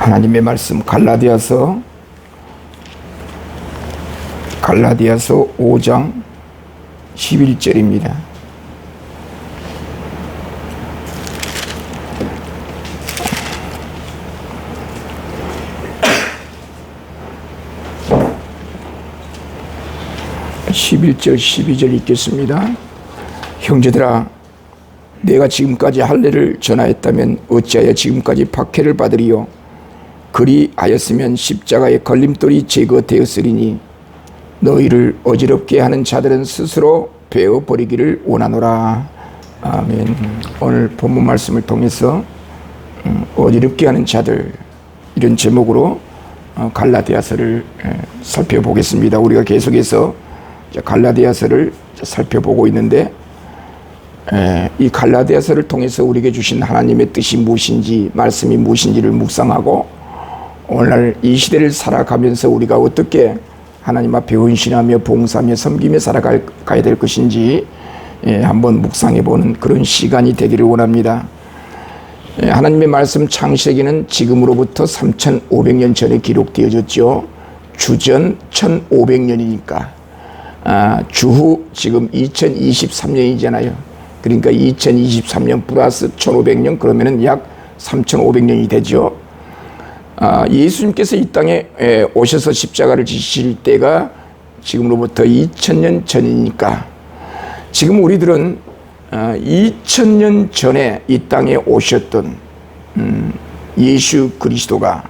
하나님의 말씀 갈라디아서 5장 11절입니다. (11절) (12절) 읽겠습니다. 형제들아, 내가 지금까지 할례를 전하였다면 어찌하여 지금까지 박해를 받으리요? 그리하였으면 십자가의 걸림돌이 제거되었으리니 너희를 어지럽게 하는 자들은 스스로 베어버리기를 원하노라. 아멘. 오늘 본문 말씀을 통해서 어지럽게 하는 자들, 이런 제목으로 갈라디아서를 살펴보겠습니다. 우리가 계속해서 갈라디아서를 살펴보고 있는데, 이 갈라디아서를 통해서 우리에게 주신 하나님의 뜻이 무엇인지, 말씀이 무엇인지를 묵상하고, 오늘날 이 시대를 살아가면서 우리가 어떻게 하나님 앞에 헌신하며 봉사하며 섬기며 살아가야 될 것인지 한번 묵상해보는 그런 시간이 되기를 원합니다. 하나님의 말씀 창세기는 지금으로부터 3,500년 전에 기록되어졌죠. 주전 1,500년이니까 주후 지금 2023년이잖아요. 그러니까 2023년 플러스 1,500년, 그러면은 약 3,500년이 되죠. 예수님께서 이 땅에 오셔서 십자가를 지실 때가 지금으로부터 2000년 전이니까, 지금 우리들은 2000년 전에 이 땅에 오셨던 예수 그리스도가,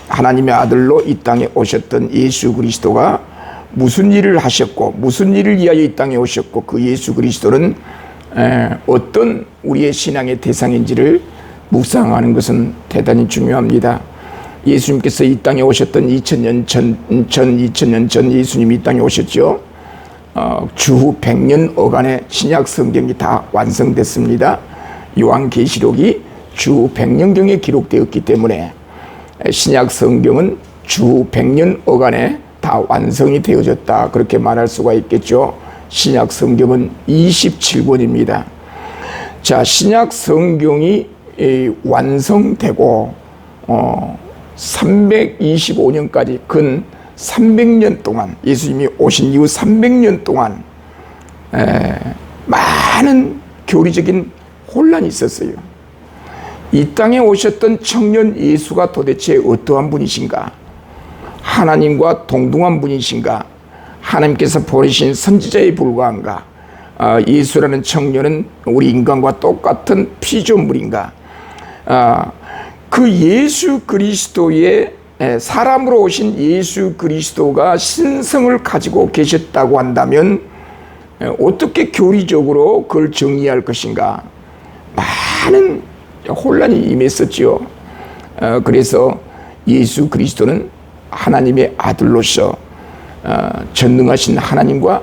하나님의 아들로 이 땅에 오셨던 예수 그리스도가 무슨 일을 하셨고 무슨 일을 위하여 이 땅에 오셨고, 그 예수 그리스도는 어떤 우리의 신앙의 대상인지를 묵상하는 것은 대단히 중요합니다. 예수님께서 이 땅에 오셨던 2000년 전 예수님이 이 땅에 오셨죠. 주후 100년 어간의 신약 성경이 다 완성됐습니다. 요한계시록이 주후 100년경에 기록되었기 때문에 신약 성경은 주후 100년 어간에 다 완성이 되어졌다, 그렇게 말할 수가 있겠죠. 신약 성경은 27권입니다. 자, 신약 성경이 완성되고 325년까지 근 300년 동안, 예수님이 오신 이후 300년 동안 많은 교리적인 혼란이 있었어요. 이 땅에 오셨던 청년 예수가 도대체 어떠한 분이신가? 하나님과 동등한 분이신가? 하나님께서 보내신 선지자에 불과한가? 예수라는 청년은 우리 인간과 똑같은 피조물인가? 그 예수 그리스도의, 사람으로 오신 예수 그리스도가 신성을 가지고 계셨다고 한다면 어떻게 교리적으로 그걸 정리할 것인가? 많은 혼란이 임했었죠. 그래서 예수 그리스도는 하나님의 아들로서 전능하신 하나님과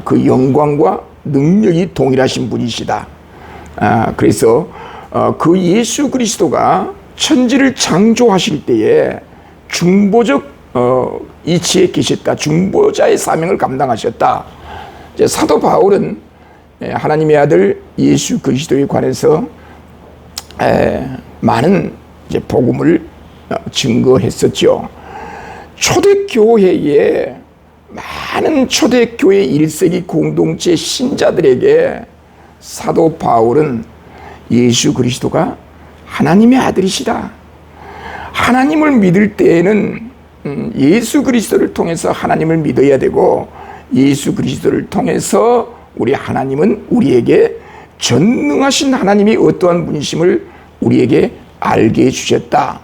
그 영광과 능력이 동일하신 분이시다. 그래서 그 예수 그리스도가 천지를 창조하실 때에 중보적 이치에 계셨다. 중보자의 사명을 감당하셨다. 사도 바울은 하나님의 아들 예수 그리스도에 관해서 많은 복음을 증거했었죠. 초대교회에 많은 초대교회 1세기 공동체 신자들에게 사도 바울은 예수 그리스도가 하나님의 아들이시다. 하나님을 믿을 때에는 예수 그리스도를 통해서 하나님을 믿어야 되고, 예수 그리스도를 통해서 우리 하나님은 우리에게 전능하신 하나님이 어떠한 분이심을 우리에게 알게 해주셨다.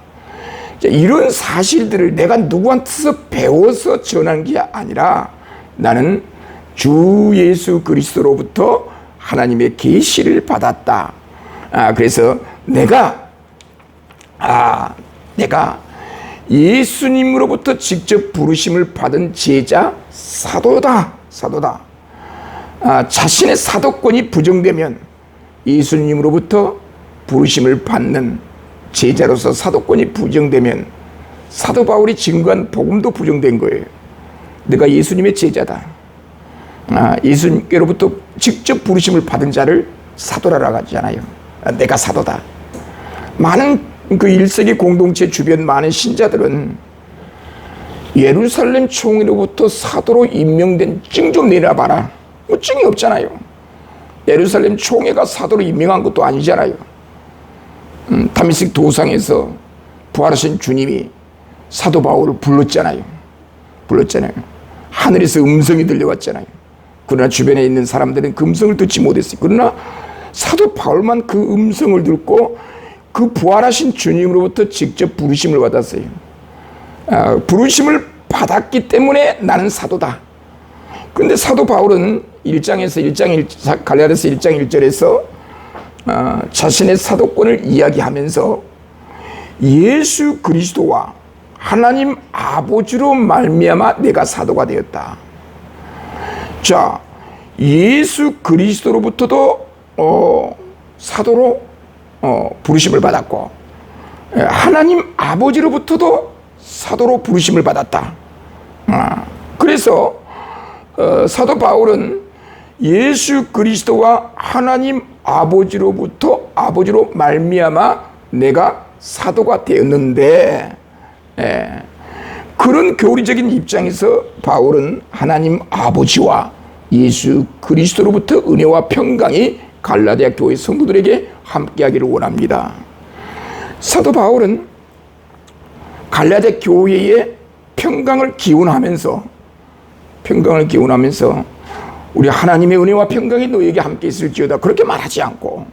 이런 사실들을 내가 누구한테서 배워서 전한 게 아니라 나는 주 예수 그리스도로부터 하나님의 계시를 받았다. 그래서 내가 예수님으로부터 직접 부르심을 받은 제자, 사도다. 자신의 사도권이 부정되면 예수님으로부터 부르심을 받는 제자로서 사도권이 부정되면 사도 바울이 증거한 복음도 부정된 거예요. 내가 예수님의 제자다. 예수님께로부터 직접 부르심을 받은 자를 사도라고 하잖아요. 내가 사도다. 많은 그 1세기 공동체 주변 많은 신자들은 예루살렘 총리로부터 사도로 임명된 증 좀 내놔봐라. 뭐 증이 없잖아요. 예루살렘 총회가 사도로 임명한 것도 아니잖아요. 다메섹 도상에서 부활하신 주님이 사도 바울을 불렀잖아요. 하늘에서 음성이 들려왔잖아요. 그러나 주변에 있는 사람들은 그 음성을 듣지 못했어요. 그러나 사도 바울만 그 음성을 듣고 그 부활하신 주님으로부터 직접 부르심을 받았어요. 부르심을 받았기 때문에 나는 사도다. 그런데 사도 바울은 갈라디아서 1장 1절에서 자신의 사도권을 이야기하면서 예수 그리스도와 하나님 아버지로 말미암아 내가 사도가 되었다. 자, 예수 그리스도로부터도 사도로 부르심을 받았고, 하나님 아버지로부터도 사도로 부르심을 받았다. 그래서 사도 바울은 예수 그리스도와 하나님 아버지로 말미암아 내가 사도가 되었는데, 그런 교리적인 입장에서 바울은 하나님 아버지와 예수 그리스도로부터 은혜와 평강이 갈라디아 교회 성도들에게 함께하기를 원합니다. 사도 바울은 갈라디아 교회에 평강을 기원하면서 우리 하나님의 은혜와 평강이 너에게 함께 있을지어다 그렇게 말하지 않고,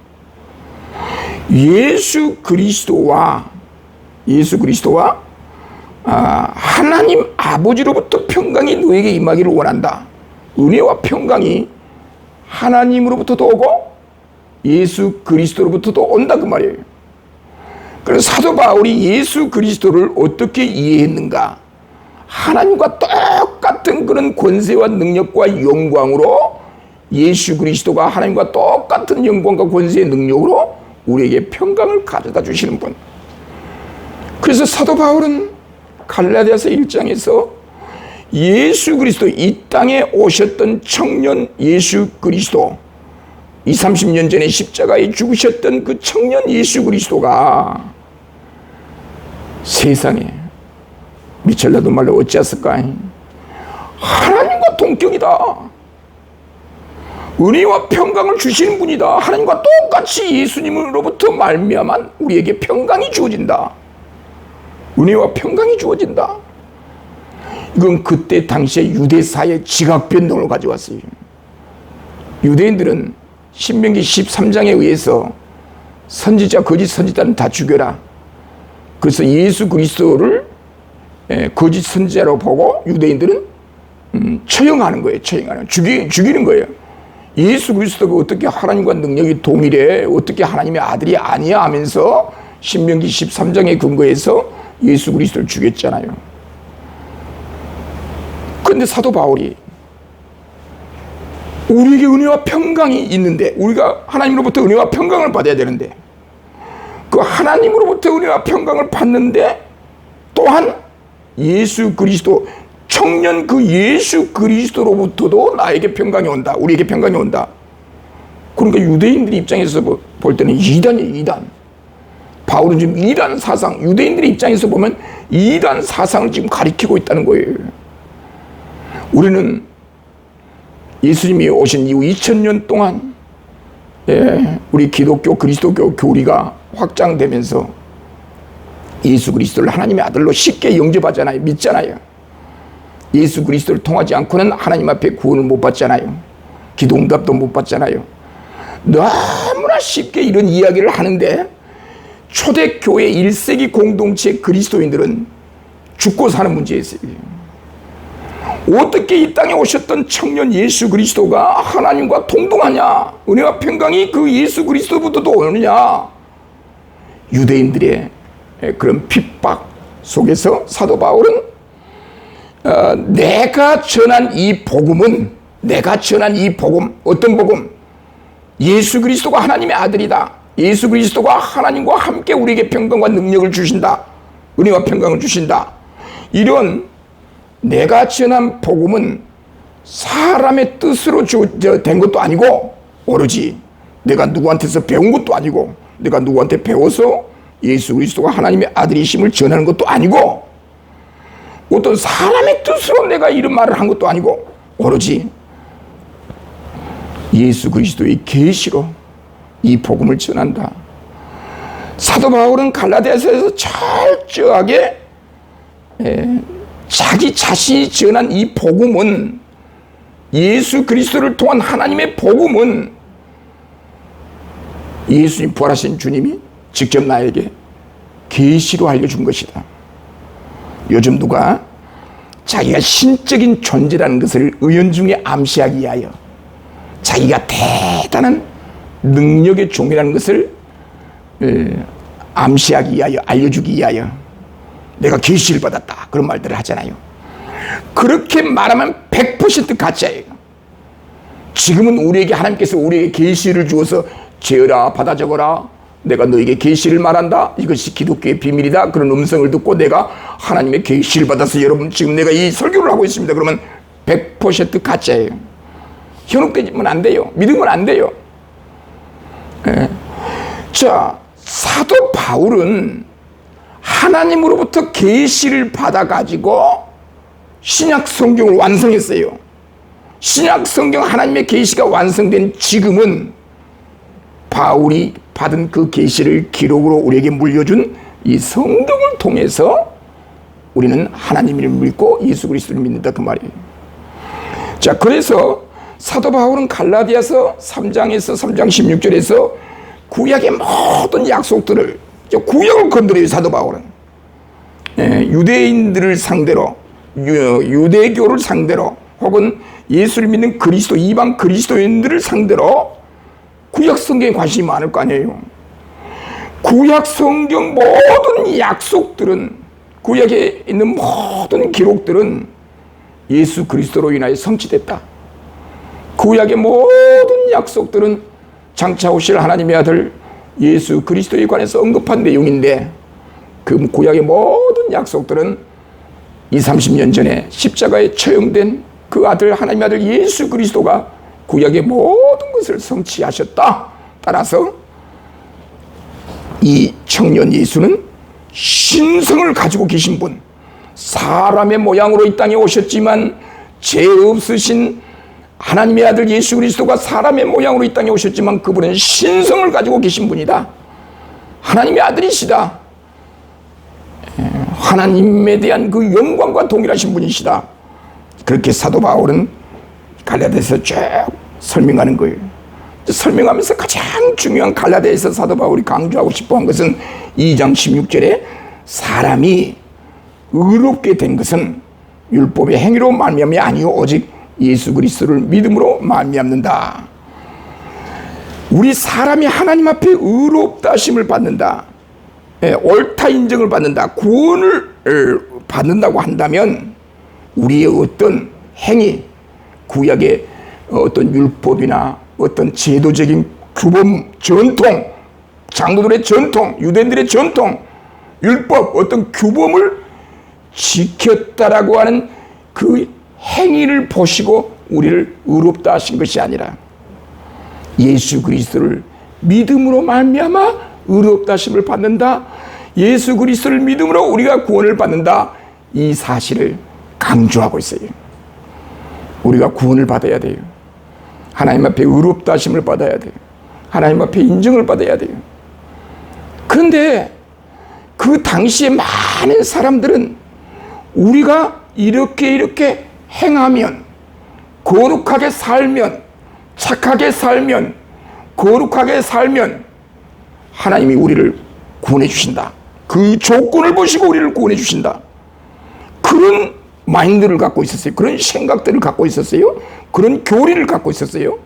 예수 그리스도와 하나님 아버지로부터 평강이 너에게 임하기를 원한다. 은혜와 평강이 하나님으로부터도 오고 예수 그리스도로부터도 온다 그 말이에요. 그래서 사도 바울이 예수 그리스도를 어떻게 이해했는가? 하나님과 똑같은 그런 권세와 능력과 영광으로, 예수 그리스도가 하나님과 똑같은 영광과 권세의 능력으로 우리에게 평강을 가져다 주시는 분. 그래서 사도 바울은 갈라디아서 1장에서 예수 그리스도, 이 땅에 오셨던 청년 예수 그리스도, 20, 30년 전에 십자가에 죽으셨던 그 청년 예수 그리스도가 세상에 미철나도 말로 어찌했을까? 하나님과 동격이다. 은혜와 평강을 주시는 분이다. 하나님과 똑같이 예수님으로부터 말미암아 우리에게 평강이 주어진다. 은혜와 평강이 주어진다. 이건 그때 당시에 유대사의 지각 변동을 가져왔어요. 유대인들은 신명기 13장에 의해서 선지자, 거짓 선지자는 다 죽여라. 그래서 예수 그리스도를 거짓 선지자로 보고 유대인들은 처형하는 거예요. 죽이는 거예요. 예수 그리스도가 어떻게 하나님과 능력이 동일해, 어떻게 하나님의 아들이 아니야 하면서 신명기 13장에 근거해서 예수 그리스도를 죽였잖아요. 그런데 사도 바울이 우리에게 은혜와 평강이 있는데, 우리가 하나님으로부터 은혜와 평강을 받아야 되는데, 그 하나님으로부터 은혜와 평강을 받는데 또한 예수 그리스도, 청년 그 예수 그리스도로부터도 나에게 평강이 온다. 우리에게 평강이 온다. 그러니까 유대인들 입장에서 볼 때는 이단이에요, 이단. 바울은 지금 이단 사상, 유대인들의 입장에서 보면 이단 사상을 지금 가리키고 있다는 거예요. 우리는 예수님이 오신 이후 2000년 동안 우리 기독교, 그리스도교 교리가 확장되면서 예수 그리스도를 하나님의 아들로 쉽게 영접하잖아요. 믿잖아요. 예수 그리스도를 통하지 않고는 하나님 앞에 구원을 못 받잖아요. 기도 응답도 못 받잖아요. 너무나 쉽게 이런 이야기를 하는데, 초대교회 1세기 공동체 그리스도인들은 죽고 사는 문제에 있어요. 어떻게 이 땅에 오셨던 청년 예수 그리스도가 하나님과 동등하냐? 은혜와 평강이 그 예수 그리스도부터도 오느냐? 유대인들의 그런 핍박 속에서 사도 바울은 내가 전한 이 복음, 어떤 복음? 예수 그리스도가 하나님의 아들이다. 예수 그리스도가 하나님과 함께 우리에게 평강과 능력을 주신다. 은혜와 평강을 주신다. 이런 내가 전한 복음은 사람의 뜻으로 된 것도 아니고, 오로지 내가 누구한테서 배운 것도 아니고, 내가 누구한테 배워서 예수 그리스도가 하나님의 아들이심을 전하는 것도 아니고 어떤 사람의 뜻으로 내가 이런 말을 한 것도 아니고 오로지 예수 그리스도의 계시로 이 복음을 전한다. 사도 바울은 갈라디아서에서 철저하게 자기 자신이 전한 이 복음은, 예수 그리스도를 통한 하나님의 복음은 예수님, 부활하신 주님이 직접 나에게 계시로 알려준 것이다. 요즘 누가 자기가 신적인 존재라는 것을 의연중에 암시하기 위하여 자기가 대단한 능력의 종이라는 것을 암시하기 위하여, 알려주기 위하여 내가 계시를 받았다, 그런 말들을 하잖아요. 그렇게 말하면 100% 가짜예요. 지금은 우리에게 하나님께서 우리에게 계시를 주어서 죄어라, 받아 적어라, 내가 너에게 계시를 말한다, 이것이 기독교의 비밀이다, 그런 음성을 듣고 내가 하나님의 계시를 받아서 여러분 지금 내가 이 설교를 하고 있습니다. 그러면 100% 가짜예요. 현혹되면 안 돼요. 믿으면 안 돼요. 자, 사도 바울은 하나님으로부터 계시를 받아가지고 신약 성경을 완성했어요. 신약 성경 하나님의 계시가 완성된 지금은 바울이 받은 그 계시를 기록으로 우리에게 물려준 이 성경을 통해서 우리는 하나님을 믿고 예수 그리스도를 믿는다, 그 말이에요. 자, 그래서 사도 바울은 갈라디아서 3장에서 3장 16절에서 구약의 모든 약속들을, 구약을 건드려요. 사도 바울은 유대인들을 상대로, 유대교를 상대로, 혹은 예수를 믿는 그리스도, 이방 그리스도인들을 상대로 구약 성경에 관심이 많을 거 아니에요. 구약 성경 모든 약속들은, 구약에 있는 모든 기록들은 예수 그리스도로 인하여 성취됐다. 구약의 모든 약속들은 장차 오실 하나님의 아들 예수 그리스도에 관해서 언급한 내용인데, 그 구약의 모든 약속들은 20, 30년 전에 십자가에 처형된 그 아들, 하나님의 아들 예수 그리스도가 구약의 모든 것을 성취하셨다. 따라서 이 청년 예수는 신성을 가지고 계신 분, 사람의 모양으로 이 땅에 오셨지만 죄 없으신 하나님의 아들 예수 그리스도가 사람의 모양으로 이 땅에 오셨지만 그분은 신성을 가지고 계신 분이다. 하나님의 아들이시다. 하나님에 대한 그 영광과 동일하신 분이시다. 그렇게 사도 바울은 갈라디아에서 쭉 설명하는 거예요. 설명하면서 가장 중요한 갈라디아에서 사도 바울이 강조하고 싶어한 것은 2장 16절에 사람이 의롭게 된 것은 율법의 행위로 말미암이 아니요 오직 예수 그리스도를 믿음으로 말미암는다. 우리 사람이 하나님 앞에 의롭다 하심을 받는다, 옳다 인정을 받는다, 구원을 받는다고 한다면 우리의 어떤 행위, 구약의 어떤 율법이나 어떤 제도적인 규범, 전통, 장로들의 전통, 유대인들의 전통, 율법, 어떤 규범을 지켰다라고 하는 그 행위를 보시고 우리를 의롭다 하신 것이 아니라 예수 그리스도를 믿음으로 말미암아 의롭다 하심을 받는다, 예수 그리스도를 믿음으로 우리가 구원을 받는다, 이 사실을 강조하고 있어요. 우리가 구원을 받아야 돼요. 하나님 앞에 의롭다 하심을 받아야 돼요. 하나님 앞에 인정을 받아야 돼요. 그런데 그 당시에 많은 사람들은 우리가 이렇게 행하면, 거룩하게 살면, 착하게 살면, 거룩하게 살면 하나님이 우리를 구원해 주신다, 그 조건을 보시고 우리를 구원해 주신다, 그런 마인드를 갖고 있었어요. 그런 생각들을 갖고 있었어요. 그런 교리를 갖고 있었어요.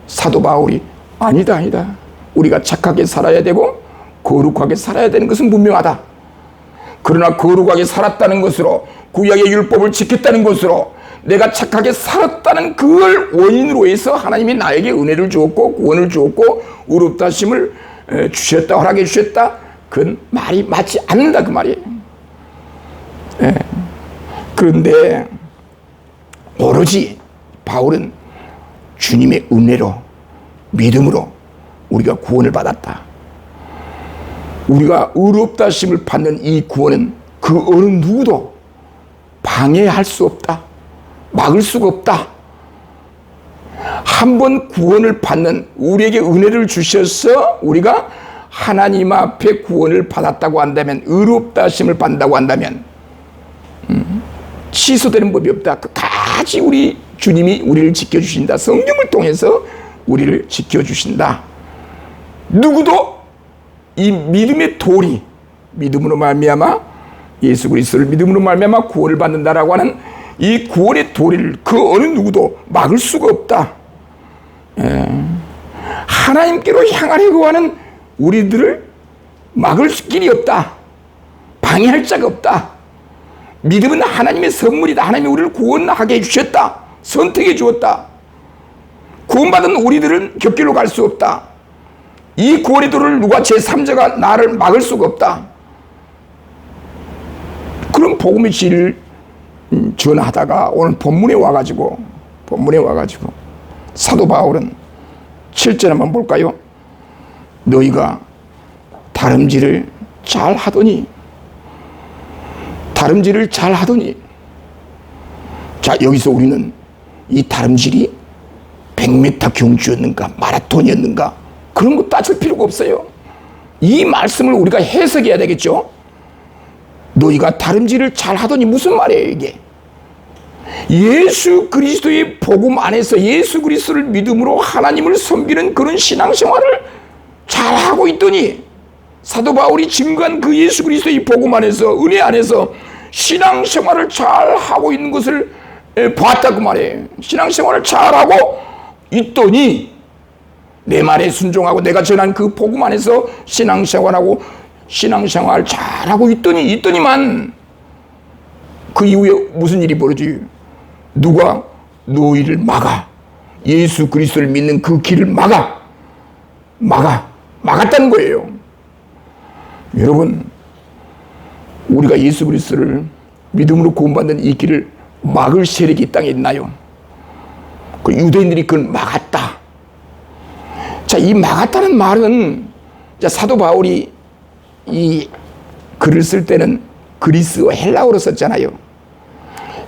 사도 바울이 아니다, 우리가 착하게 살아야 되고 거룩하게 살아야 되는 것은 분명하다. 그러나 거룩하게 살았다는 것으로, 구약의 율법을 지켰다는 것으로 내가 착하게 살았다는 그걸 원인으로 해서 하나님이 나에게 은혜를 주었고 구원을 주었고 의롭다 하심을 주셨다, 허락해 주셨다, 그건 말이 맞지 않는다, 그 말이에요. 그런데 오로지 바울은 주님의 은혜로, 믿음으로 우리가 구원을 받았다. 우리가 의롭다 하심을 받는 이 구원은 그 어느 누구도 방해할 수 없다. 막을 수가 없다. 한 번 구원을 받는, 우리에게 은혜를 주셔서 우리가 하나님 앞에 구원을 받았다고 한다면, 의롭다 하심을 받는다고 한다면 취소되는 법이 없다. 끝까지 우리 주님이 우리를 지켜주신다. 성령을 통해서 우리를 지켜주신다. 누구도 이 믿음의 도리, 믿음으로 말미암아 예수 그리스도를 믿음으로 말미암아 구원을 받는다라고 하는 이 구원의 도리를 그 어느 누구도 막을 수가 없다. 하나님께로 향하려고 하는 우리들을 막을 길이 없다. 방해할 자가 없다. 믿음은 하나님의 선물이다. 하나님이 우리를 구원하게 해주셨다. 선택해 주었다. 구원받은 우리들은 곁길로 갈 수 없다. 이 구원의 도를 누가 제3자가 나를 막을 수가 없다. 그런 복음의 진리를 전하다가 오늘 본문에 와가지고 사도 바울은 7절 한번 볼까요? 너희가 다름질을 잘 하더니 자, 여기서 우리는 이 다름질이 100m 경주였는가 마라톤이었는가 그런 거 따질 필요가 없어요. 이 말씀을 우리가 해석해야 되겠죠. 너희가 다름질을 잘 하더니 무슨 말이에요 이게? 예수 그리스도의 복음 안에서 예수 그리스도를 믿음으로 하나님을 섬기는 그런 신앙생활을 잘하고 있더니, 사도 바울이 증거한 그 예수 그리스도의 복음 안에서, 은혜 안에서 신앙생활을 잘하고 있는 것을 봤다고 말해요. 신앙생활을 잘하고 있더니, 내 말에 순종하고 내가 전한 그 복음 안에서 신앙생활 잘하고 있더니만 그 이후에 무슨 일이 벌어져요? 누가 너희를 막아, 예수 그리스도를 믿는 그 길을 막았다는 거예요. 여러분, 우리가 예수 그리스도를 믿음으로 구원받는 이 길을 막을 세력이 이 땅에 있나요? 그 유대인들이 그걸 막았다. 자, 이 막았다는 말은, 자, 사도 바울이 이 글을 쓸 때는 그리스어 헬라어로 썼잖아요.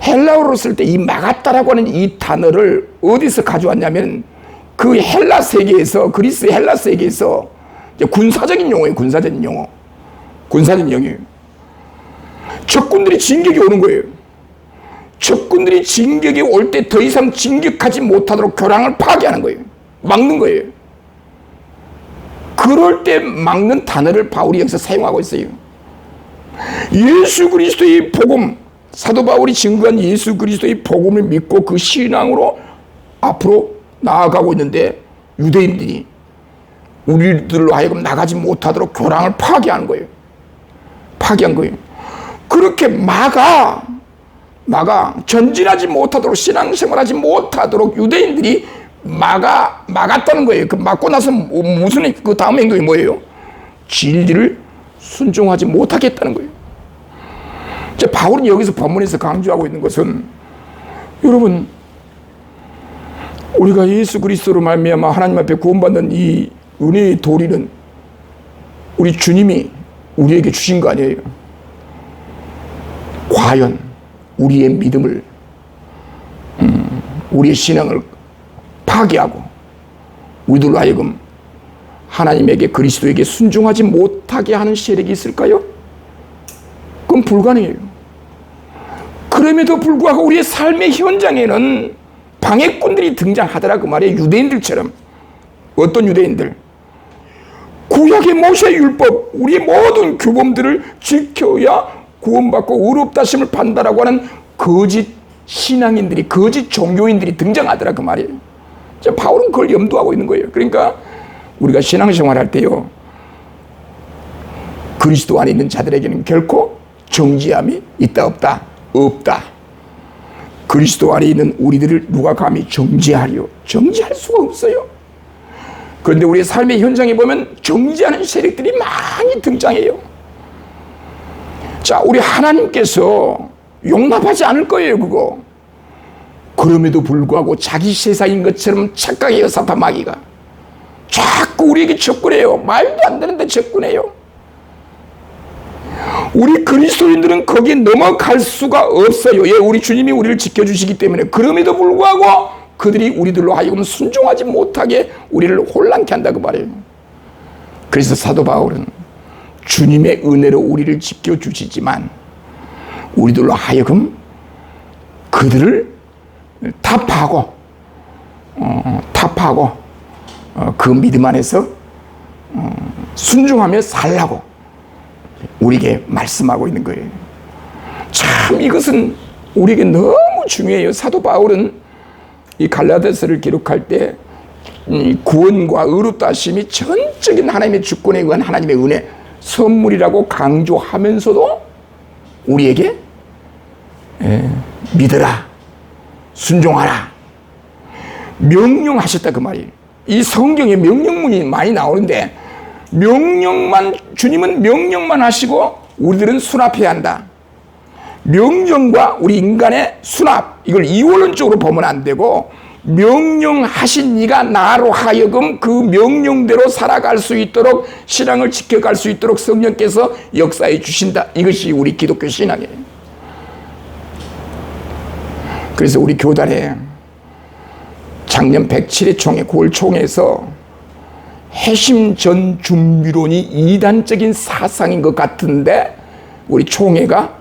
헬라어로 쓸 때 이 막았다라고 하는 이 단어를 어디서 가져왔냐면 그 헬라 세계에서, 그리스 헬라 세계에서 군사적인 용어예요. 군사적인 용어예요. 적군들이 진격이 오는 거예요. 적군들이 진격이 올 때 더 이상 진격하지 못하도록 교량을 파괴하는 거예요. 막는 거예요. 그럴 때 막는 단어를 바울이 여기서 사용하고 있어요. 예수 그리스도의 복음, 사도 바울이 증거한 예수 그리스도의 복음을 믿고 그 신앙으로 앞으로 나아가고 있는데, 유대인들이 우리들로 하여금 나가지 못하도록 교량을 파괴한 거예요. 그렇게 전진하지 못하도록, 신앙생활하지 못하도록 유대인들이 막았다는 거예요. 그 막고 나서 무슨 그 다음 행동이 뭐예요? 진리를 순종하지 못하게 했다는 거예요. 자, 바울은 여기서 본문에서 강조하고 있는 것은, 여러분, 우리가 예수 그리스도로 말미암아 하나님 앞에 구원받는 이 은혜의 도리는 우리 주님이 우리에게 주신 거 아니에요. 과연 우리의 믿음을, 우리의 신앙을 파괴하고 우리들로 하여금 하나님에게, 그리스도에게 순종하지 못하게 하는 세력이 있을까요? 그건 불가능해요. 그럼에도 불구하고 우리의 삶의 현장에는 방해꾼들이 등장하더라 그 말이에요. 유대인들처럼. 어떤 유대인들? 구약의 모세 율법, 우리의 모든 규범들을 지켜야 구원받고 의롭다심을 받는다라고 하는 거짓 신앙인들이, 거짓 종교인들이 등장하더라 그 말이에요. 바울은 그걸 염두하고 있는 거예요. 그러니까 우리가 신앙생활 할 때요, 그리스도 안에 있는 자들에게는 결코 정죄함이 있다 없다? 없다. 그리스도 안에 있는 우리들을 누가 감히 정죄하려? 정죄할 수가 없어요. 그런데 우리의 삶의 현장에 보면 정죄하는 세력들이 많이 등장해요. 자, 우리 하나님께서 용납하지 않을 거예요, 그거. 그럼에도 불구하고 자기 세상인 것처럼 착각해요, 사탄 마귀가. 자꾸 우리에게 접근해요. 말도 안 되는데 접근해요. 우리 그리스도인들은 거기에 넘어갈 수가 없어요. 예, 우리 주님이 우리를 지켜주시기 때문에. 그럼에도 불구하고 그들이 우리들로 하여금 순종하지 못하게 우리를 혼란케 한다고 말해요. 그래서 사도 바울은 주님의 은혜로 우리를 지켜주시지만 우리들로 하여금 그들을 타파하고 그 믿음 안에서 순종하며 살라고 우리에게 말씀하고 있는 거예요. 참 이것은 우리에게 너무 중요해요. 사도 바울은 이 갈라디아서를 기록할 때 구원과 의롭다 하심이 전적인 하나님의 주권에 의한 하나님의 은혜 선물이라고 강조하면서도 우리에게 믿으라, 순종하라, 명령하셨다 그 말이에요. 이 성경에 명령문이 많이 나오는데 주님은 명령만 하시고 우리들은 수납해야 한다. 명령과 우리 인간의 수납, 이걸 이원론적으로 보면 안 되고 명령하신 이가 나로 하여금 그 명령대로 살아갈 수 있도록 신앙을 지켜갈 수 있도록 성령께서 역사해 주신다. 이것이 우리 기독교 신앙이에요. 그래서 우리 교단에 작년 107회 총회 9월 총회에서 해심 전 준비론이 이단적인 사상인 것 같은데 우리 총회가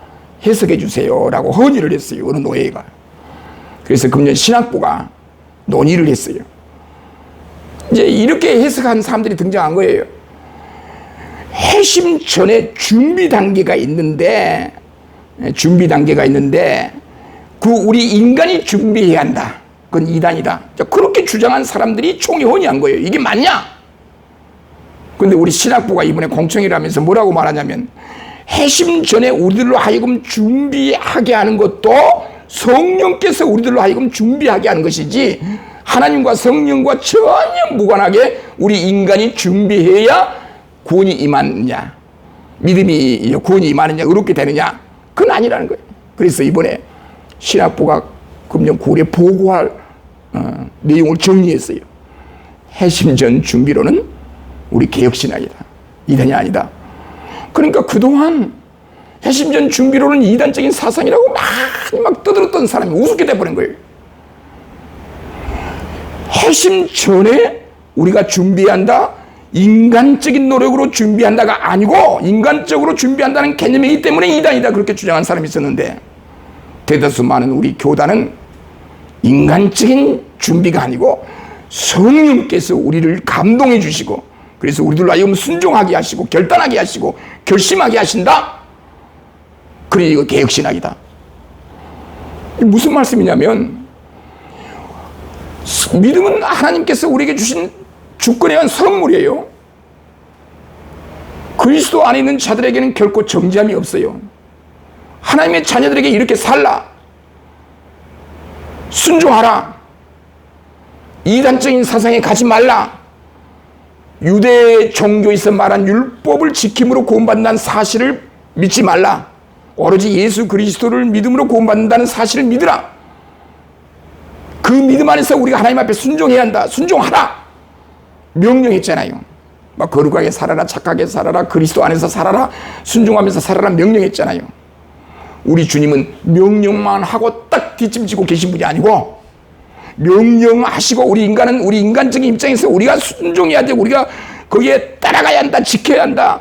해석해 주세요라고 건의를 했어요. 어느 노예가. 그래서 금년 신학부가 논의를 했어요. 이제 이렇게 해석한 사람들이 등장한 거예요. 해심 전에 준비 단계가 있는데 그 우리 인간이 준비해야 한다. 그건 이단이다. 그렇게 주장한 사람들이 총회 혼의한 거예요. 이게 맞냐? 근데 우리 신학부가 이번에 공청회를 하면서 뭐라고 말하냐면 해심 전에 우리들로 하여금 준비하게 하는 것도 성령께서 우리들로 하여금 준비하게 하는 것이지 하나님과 성령과 전혀 무관하게 우리 인간이 준비해야 구원이 임하느냐, 믿음이 구원이 임하느냐, 의롭게 되느냐, 그건 아니라는 거예요. 그래서 이번에 신학부가 금년 9월에 보고할 내용을 정리했어요. 해심 전 준비로는 우리 개혁신학이다. 이단이 아니다. 그러니까 그동안 해심 전 준비로는 이단적인 사상이라고 막 떠들었던 사람이 우습게 돼버린 거예요. 해심 전에 우리가 준비한다, 인간적인 노력으로 준비한다가 아니고 인간적으로 준비한다는 개념이기 때문에 이단이다, 그렇게 주장한 사람이 있었는데 대다수 많은 우리 교단은 인간적인 준비가 아니고 성령께서 우리를 감동해 주시고 그래서 우리들로 하여금 순종하게 하시고 결단하게 하시고 결심하게 하신다. 그래, 이거 개혁신학이다. 무슨 말씀이냐면 믿음은 하나님께서 우리에게 주신 주권에 의한 선물이에요. 그리스도 안에 있는 자들에게는 결코 정죄함이 없어요. 하나님의 자녀들에게 이렇게 살라, 순종하라, 이단적인 사상에 가지 말라, 유대 종교에서 말한 율법을 지킴으로 구원받는다는 사실을 믿지 말라, 오로지 예수 그리스도를 믿음으로 구원받는다는 사실을 믿으라. 그 믿음 안에서 우리가 하나님 앞에 순종해야 한다. 순종하라 명령했잖아요. 막 거룩하게 살아라, 착하게 살아라, 그리스도 안에서 살아라, 순종하면서 살아라 명령했잖아요. 우리 주님은 명령만 하고 딱 뒷짐지고 계신 분이 아니고 명령하시고 우리 인간은 우리 인간적인 입장에서 우리가 순종해야 돼. 우리가 거기에 따라가야 한다, 지켜야 한다.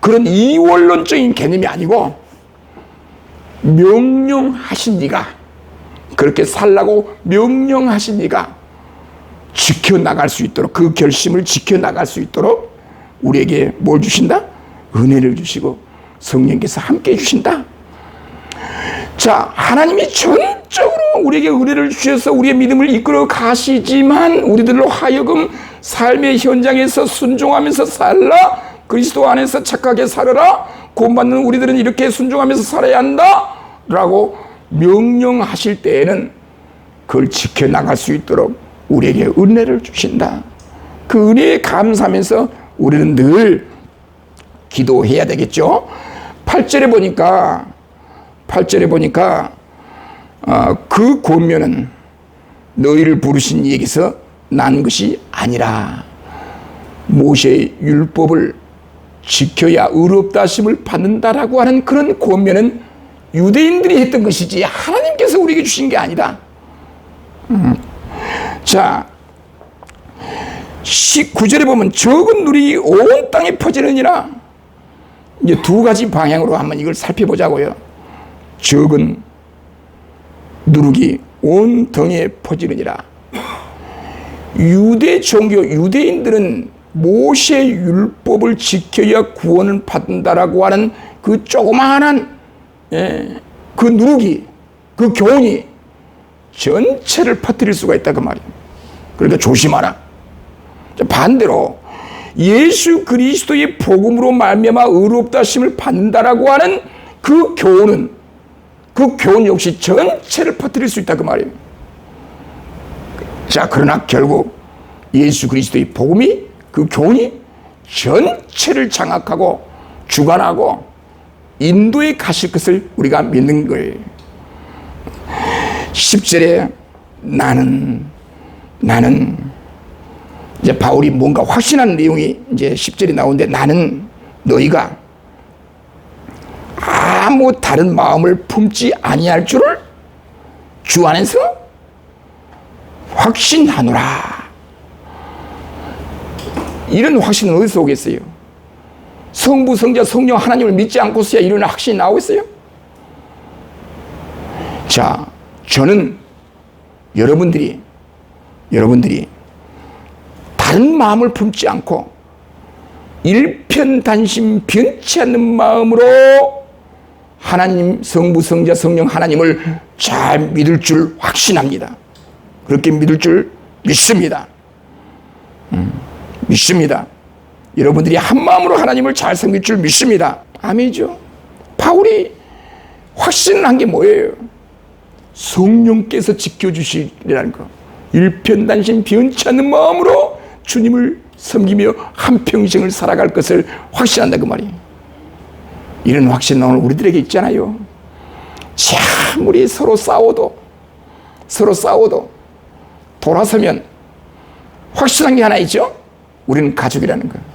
그런 이원론적인 개념이 아니고 명령하신 이가 그렇게 살라고 명령하신 이가 지켜나갈 수 있도록 그 결심을 지켜나갈 수 있도록 우리에게 뭘 주신다? 은혜를 주시고 성령께서 함께 해주신다. 자, 하나님이 전적으로 우리에게 은혜를 주셔서 우리의 믿음을 이끌어 가시지만 우리들로 하여금 삶의 현장에서 순종하면서 살라, 그리스도 안에서 착하게 살아라, 구원받는 우리들은 이렇게 순종하면서 살아야 한다 라고 명령하실 때에는 그걸 지켜나갈 수 있도록 우리에게 은혜를 주신다. 그 은혜에 감사하면서 우리는 늘 기도해야 되겠죠. 8절에 보니까 그 권면은 너희를 부르신 이에게서 난 것이 아니라 모세의 율법을 지켜야 의롭다 하심을 받는다라고 하는 그런 권면은 유대인들이 했던 것이지 하나님께서 우리에게 주신 게 아니다. 자, 19절에 보면 적은 누룩이 온 땅에 퍼지느니라. 이제 두 가지 방향으로 한번 이걸 살펴보자고요. 적은 누룩이 온 등에 퍼지느니라. 유대 종교, 유대인들은 모세 율법을 지켜야 구원을 받는다라고 하는 그 조그마한 그 누룩이, 그 교훈이 전체를 퍼뜨릴 수가 있다 그 말이에요. 그러니까 조심하라. 반대로 예수 그리스도의 복음으로 말미암아 의롭다 하심을 받는다라고 하는 그 교훈은, 그 교훈 역시 전체를 퍼뜨릴 수 있다 그 말이에요. 자, 그러나 결국 예수 그리스도의 복음이, 그 교훈이 전체를 장악하고 주관하고 인도에 가실 것을 우리가 믿는 거예요. 10절에 나는 이제 바울이 뭔가 확신하는 내용이 이제 10절에 나오는데, 나는 너희가 아무 다른 마음을 품지 아니할 줄을 주 안에서 확신하노라. 이런 확신은 어디서 오겠어요? 성부, 성자, 성령 하나님을 믿지 않고서야 이런 확신이 나오겠어요? 자, 저는 여러분들이 다른 마음을 품지 않고 일편단심 변치 않는 마음으로 하나님, 성부, 성자, 성령 하나님을 잘 믿을 줄 확신합니다. 그렇게 믿을 줄 믿습니다. 믿습니다. 여러분들이 한 마음으로 하나님을 잘 섬길 줄 믿습니다. 아멘이죠. 바울이 확신한 게 뭐예요? 성령께서 지켜주시리라는 거. 일편단심 변치 않는 마음으로 주님을 섬기며 한평생을 살아갈 것을 확신한다 그 말이에요. 이런 확신은 오늘 우리들에게 있잖아요. 참 우리 서로 싸워도 돌아서면 확실한 게 하나 있죠. 우리는 가족이라는 거예요.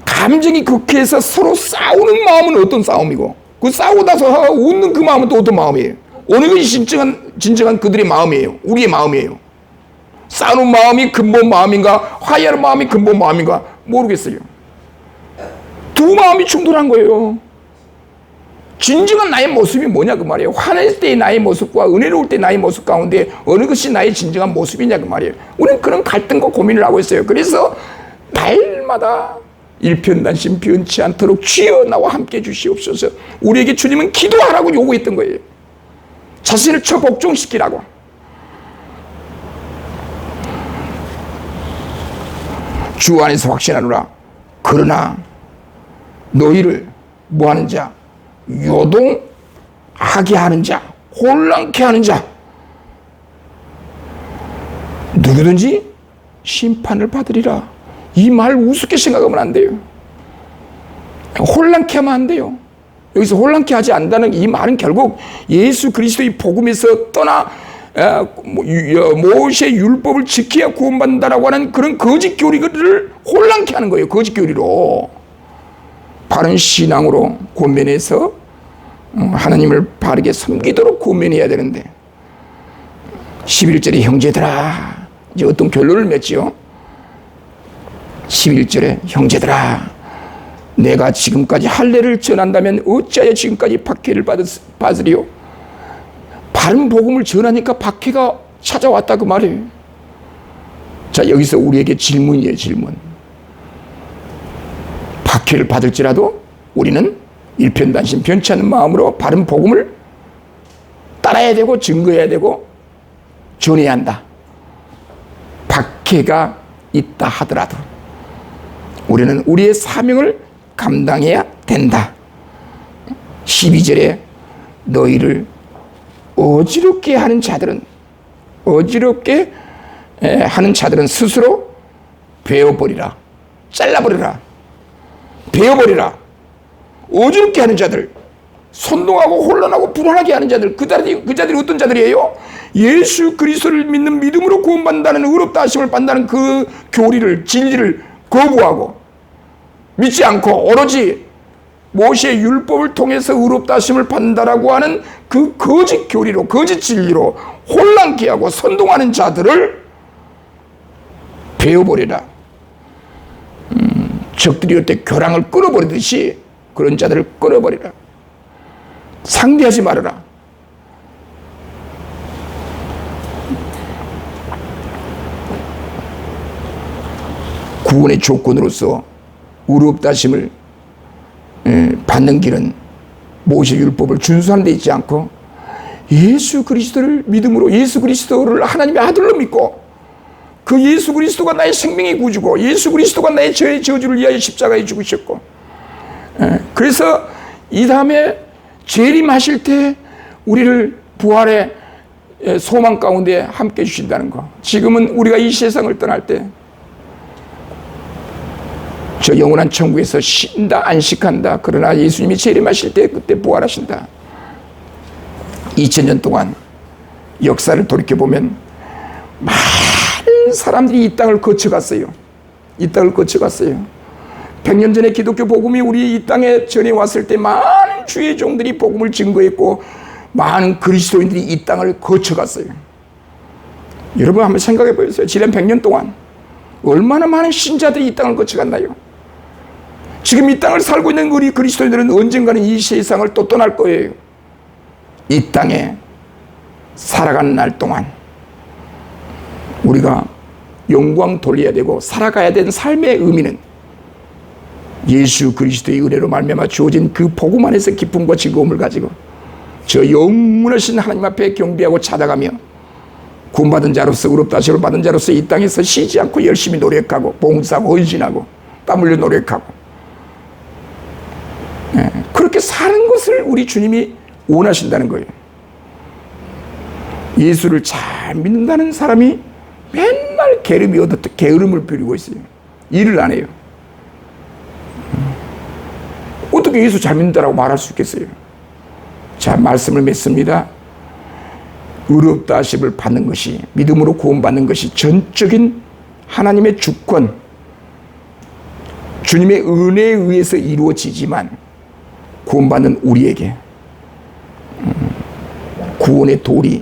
감정이 극해서 서로 싸우는 마음은 어떤 싸움이고, 그 싸우고 나서 웃는 그 마음은 또 어떤 마음이에요. 어느 것이 진정한 그들의 마음이에요. 우리의 마음이에요. 싸우는 마음이 근본 마음인가, 화해하는 마음이 근본 마음인가 모르겠어요. 두 마음이 충돌한 거예요. 진정한 나의 모습이 뭐냐 그 말이에요. 화낼 때의 나의 모습과 은혜로울 때 나의 모습 가운데 어느 것이 나의 진정한 모습이냐 그 말이에요. 우리는 그런 갈등과 고민을 하고 있어요. 그래서 날마다 일편단심 변치 않도록 주여 나와 함께 주시옵소서. 우리에게 주님은 기도하라고 요구했던 거예요. 자신을 처복종시키라고. 주 안에서 확신하노라. 그러나 너희를 뭐하는 자, 요동하게 하는 자, 혼란케 하는 자, 누구든지 심판을 받으리라. 이 말 우습게 생각하면 안 돼요. 혼란케 하면 안 돼요. 여기서 혼란케 하지 않는다는 이 말은 결국 예수 그리스도의 복음에서 떠나 모세 율법을 지켜야 구원받는다라고 하는 그런 거짓 교리를 혼란케 하는 거예요. 거짓 교리로. 바른 신앙으로 권면해서 하나님을 바르게 섬기도록 권면해야 되는데, 11절에 형제들아, 이제 어떤 결론을 맺지요. 11절에 형제들아, 내가 지금까지 할례를 전한다면 어찌하여 지금까지 박해를 받으리요? 바른 복음을 전하니까 박해가 찾아왔다 그 말이에요. 자, 여기서 우리에게 질문이에요. 질문. 박해를 받을지라도 우리는 일편단심 변치 않는 마음으로 바른 복음을 따라야 되고 증거해야 되고 전해야 한다. 박해가 있다 하더라도 우리는 우리의 사명을 감당해야 된다. 12절에 너희를 어지럽게 하는 자들은 스스로 베어버리라. 잘라버리라. 베어버리라. 어지럽게 하는 자들, 선동하고 혼란하고 불안하게 하는 자들, 그 자들이 어떤 자들이에요? 예수 그리스도를 믿는 믿음으로 구원받는다는 의롭다 하심을 받는다는 그 교리를, 진리를 거부하고 믿지 않고 오로지 모세의 율법을 통해서 의롭다 하심을 받는다라고 하는 그 거짓 교리로, 거짓 진리로 혼란케 하고 선동하는 자들을 베어버리라. 적들이 올 때 교랑을 끊어버리듯이 그런 자들을 끊어버리라. 상대하지 말아라. 구원의 조건으로서 의롭다 하심을 받는 길은 모세 율법을 준수하는 데 있지 않고 예수 그리스도를 믿음으로 예수 그리스도를 하나님의 아들로 믿고 그 예수 그리스도가 나의 생명의 구주고 예수 그리스도가 나의 죄의 저주를 위하여 십자가에 죽으셨고, 그래서 이 다음에 재림하실 때 우리를 부활의 소망 가운데 함께 해주신다는 거. 지금은 우리가 이 세상을 떠날 때 저 영원한 천국에서 쉰다 안식한다. 그러나 예수님이 재림하실 때 그때 부활하신다. 2000년 동안 역사를 돌이켜보면 많은 사람들이 이 땅을 거쳐갔어요. 이 땅을 거쳐갔어요. 100년 전에 기독교 복음이 우리 이 땅에 전해왔을 때 많은 주의 종들이 복음을 증거했고 많은 그리스도인들이 이 땅을 거쳐갔어요. 여러분 한번 생각해 보세요. 지난 100년 동안 얼마나 많은 신자들이 이 땅을 거쳐갔나요? 지금 이 땅을 살고 있는 우리 그리스도인들은 언젠가는 이 세상을 또 떠날 거예요. 이 땅에 살아가는 날 동안 우리가 영광 돌려야 되고 살아가야 되는 삶의 의미는 예수 그리스도의 은혜로 말미암아 주어진 그 복음 안에서 기쁨과 즐거움을 가지고 저 영원하신 하나님 앞에 경배하고 찾아가며 구원받은 자로서 의롭다 하심을 받은 자로서 이 땅에서 쉬지 않고 열심히 노력하고 봉사하고 헌신하고 땀 흘려 노력하고 그렇게 사는 것을 우리 주님이 원하신다는 거예요. 예수를 잘 믿는다는 사람이 맨날 게으름을 부리고 있어요. 일을 안 해요. 어떻게 예수 잘 믿는다라고 말할 수 있겠어요? 자, 말씀을 맺습니다. 의롭다 하심을 받는 것이, 믿음으로 구원받는 것이 전적인 하나님의 주권, 주님의 은혜에 의해서 이루어지지만 구원받는 우리에게 구원의 도리,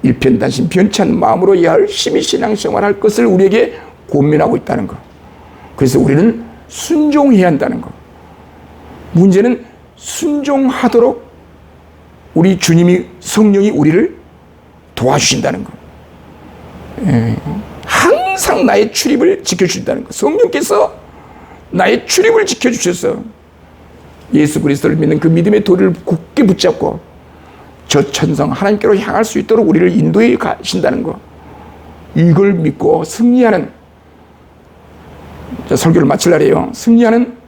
일편단심 변찬 마음으로 열심히 신앙생활할 것을 우리에게 권면하고 있다는 것. 그래서 우리는 순종해야 한다는 것. 문제는 순종하도록 우리 주님이, 성령이 우리를 도와주신다는 것. 항상 나의 출입을 지켜주신다는 것. 성령께서 나의 출입을 지켜주셔서 예수 그리스도를 믿는 그 믿음의 도리를 굳게 붙잡고 저 천성 하나님께로 향할 수 있도록 우리를 인도해 가신다는 것. 이걸 믿고 승리하는, 자, 설교를 마칠 날이에요. 승리하는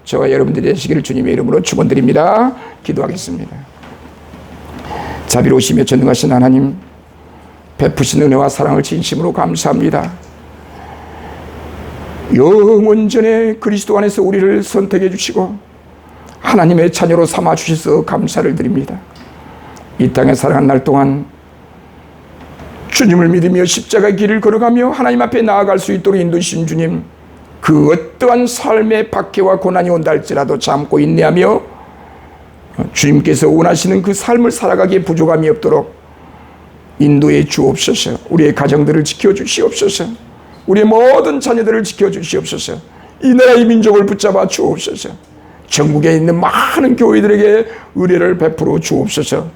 저와 여러분들이 되시기를 주님의 이름으로 축원드립니다. 기도하겠습니다. 자비로우시며 전능하신 하나님, 베푸신 은혜와 사랑을 진심으로 감사합니다. 영원전에 그리스도 안에서 우리를 선택해 주시고 하나님의 자녀로 삼아 주셔서 감사를 드립니다. 이 땅에 살아간 날 동안 주님을 믿으며 십자가의 길을 걸어가며 하나님 앞에 나아갈 수 있도록 인도하신 주님, 그 어떠한 삶의 박해와 고난이 온다 할지라도 참고 인내하며 주님께서 원하시는 그 삶을 살아가기에 부족함이 없도록 인도해 주옵소서. 우리의 가정들을 지켜주시옵소서. 우리의 모든 자녀들을 지켜주시옵소서. 이 나라의 민족을 붙잡아 주옵소서. 전국에 있는 많은 교회들에게 은혜를 베풀어 주옵소서.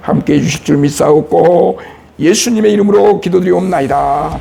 함께해 주실 줄 믿사옵고 예수님의 이름으로 기도드리옵나이다.